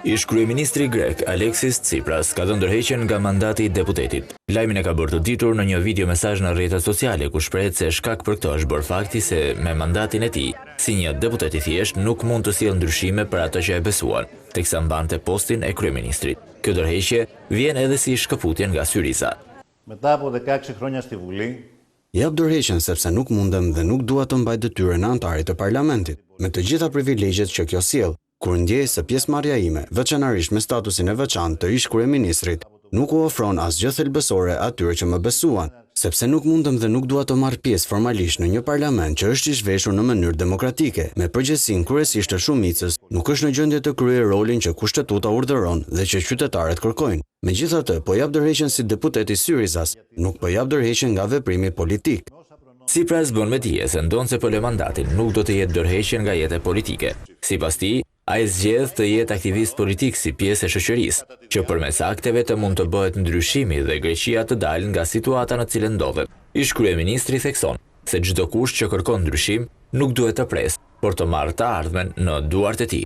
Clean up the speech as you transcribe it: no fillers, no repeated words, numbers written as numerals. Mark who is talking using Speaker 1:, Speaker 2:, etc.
Speaker 1: Ish kryeministri grek Alexis Tsipras ka dhënë ndërheqjen nga mandati i deputetit. Lajmin e ka bërë të ditur në një video mesazh në rrjetet sociale ku shprehet se shkak për këtë është bërë fakti se me mandatin e tij, si një deputet i thjesht nuk mund të sjellë ndryshime për atë që e besuan, teksa mbante postin e kryeministrit. Kjo ndërheqje vjen edhe si shkëputje nga Syriza.
Speaker 2: Μετά από 16 χρόνια στη Βουλή,
Speaker 3: jap dorëheqjen sepse nuk mundem dhe nuk dua të mbaj detyrën e antarit të parlamentit, me të gjitha privilegjet që kjo sjell, kur ndjej se pjesëmarrja ime, veçanërisht me statusin e veçantë të ish kryeministrit, nuk u ofron asgjë thelbësore atyre që më besuan, sepse nuk mundem dhe nuk dua të marr pjesë formalisht në një parlament që është i zhveshur në mënyrë demokratike, me përgjegjësinë kryesisht të shumicës, nuk është në gjendje të kryejë rolin që kushtetuta urdhëron dhe që qytetarët kërkojnë. Megjithatë, po jap dorëheqjen si deputet i Syrizas, nuk po jap dorëheqjen nga veprimi politik.
Speaker 1: Tsipras bën me dije se ndonse po lë mandatin, nuk do të jetë dorëheqjen nga jeta politike. Sipas tij, ai zgjedh të jetë aktivist politik si pjesë e shoqërisë, që përmes akteve të mund të bëhet ndryshimi dhe Greqia të dalë nga situata në cilën ndodhet. Ish kryeministri thekson se çdo kush që kërkon ndryshim nuk duhet të presë, por të marrë të ardhmen në duart e tij.